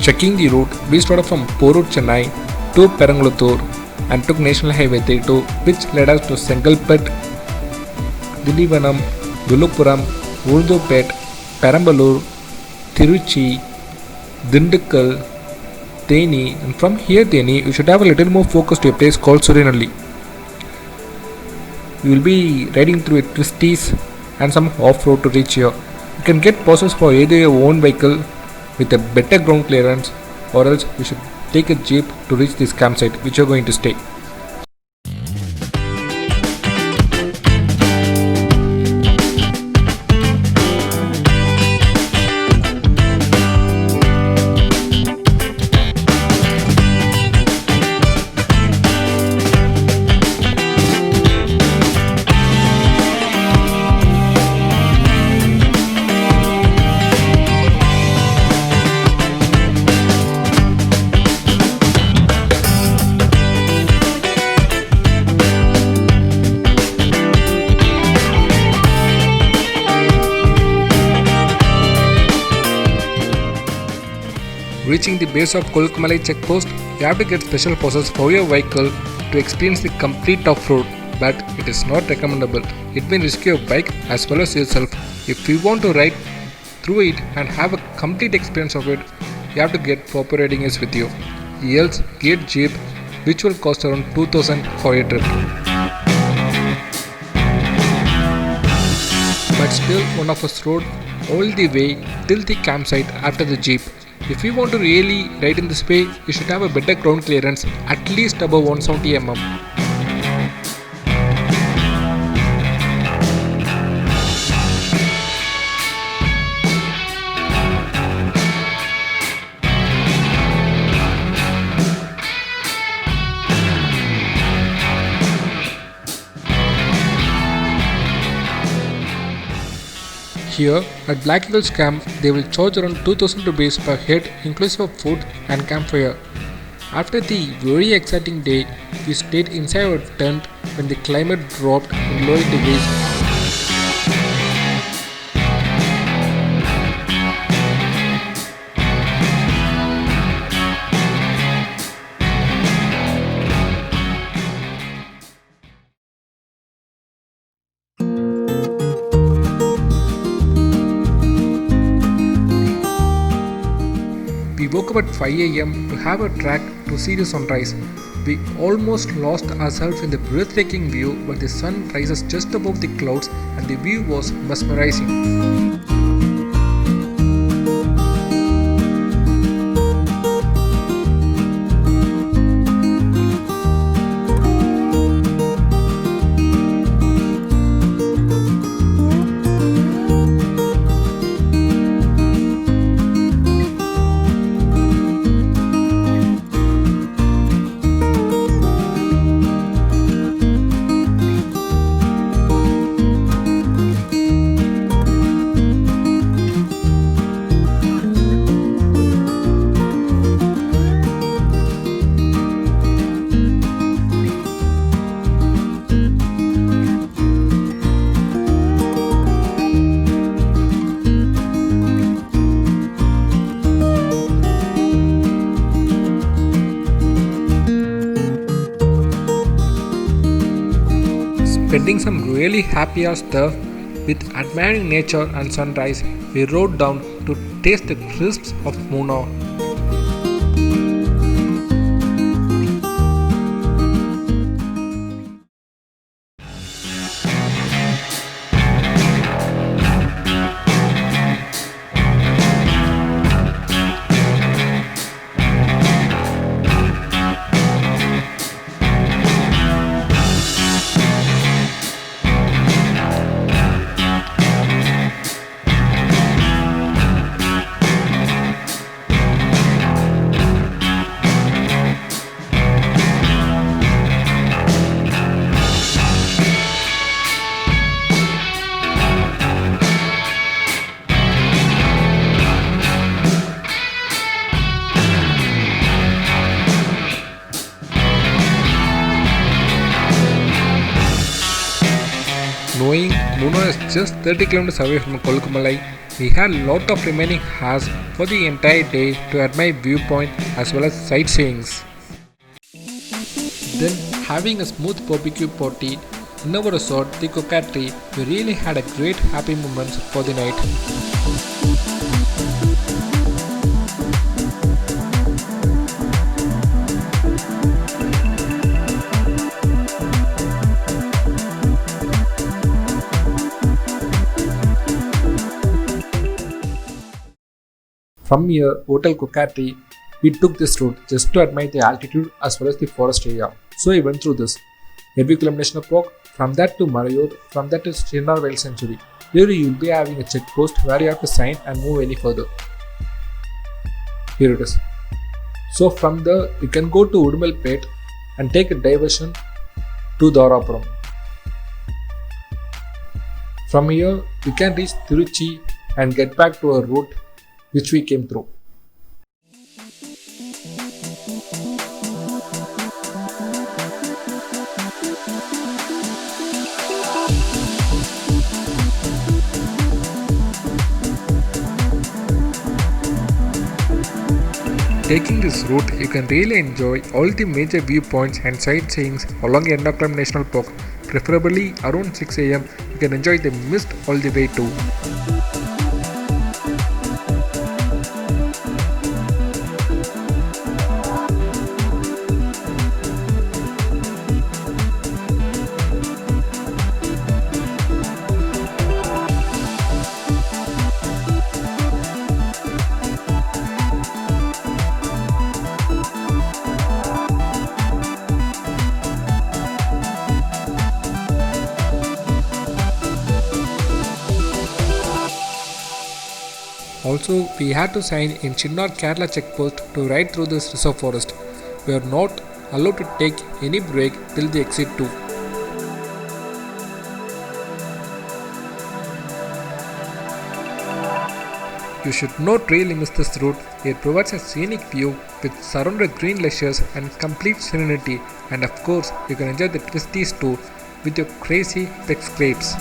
Checking the route, we started from Porur, Chennai to Peranglutur and took National Highway 32, which led us to Sengalpet, Dillivanam, Villupuram, Uldupet, Perambalur, Tiruchi, Dindikkal, Theni, and from here Theni, we should have a little more focus to a place called Surinalli. We will be riding through twisties and some off-road to reach here. You can get passes for either your own vehicle with a better ground clearance, or else you should take a jeep to reach this campsite which you are going to stay. Reaching the base of Kolkumalai checkpost, you have to get special passes for your vehicle to experience the complete off-road, but it is not recommendable. It may risk your bike as well as yourself. If you want to ride through it and have a complete experience of it, you have to get proper riding gears with you. Else get jeep, which will cost around 2000 for your trip. But still one of us rode all the way till the campsite after the jeep. If you want to really ride in this way, you should have a better ground clearance, at least above 170 mm. Here at Black Eagles Camp, they will charge around 2000 rupees per head inclusive of food and campfire. After the very exciting day, we stayed inside our tent when the climate dropped in low degrees. We woke up at 5 am to have a trek to see the sunrise. We almost lost ourselves in the breathtaking view, but the sun rises just above the clouds and the view was mesmerizing. Spending some really happy hours there with admiring nature and sunrise, we rode down to taste the crisps of Munnar. Knowing Bruno is just 30 kilometers away from Kolkumalai. We had a lot of remaining hours for the entire day to admire viewpoint as well as sightseeings. Then having a smooth barbecue party in our resort, the Cockatry, we really had a great happy moments for the night. From here, Hotel Cockatry, we took this route just to admire the altitude as well as the forest area. So we went through this. Erviculam National Park, from that to Marayur, from that to Srinagar Wild Sanctuary. Here you will be having a check post where you have to sign and move any further. Here it is. So from there, you can go to Udumalpet and take a diversion to Darapuram. From here, we can reach Tiruchi and get back to our route which we came through. Taking this route, you can really enjoy all the major viewpoints and sightseeings along Ernakulam National Park. Preferably around 6 am, you can enjoy the mist all the way too. Also, we had to sign in Chinnar Kerala checkpost to ride through this reserve forest. We are not allowed to take any break till the exit 2. You should not really miss this route. It provides a scenic view with surrounded green leisures and complete serenity, and of course, you can enjoy the twisties too with your crazy peg scrapes.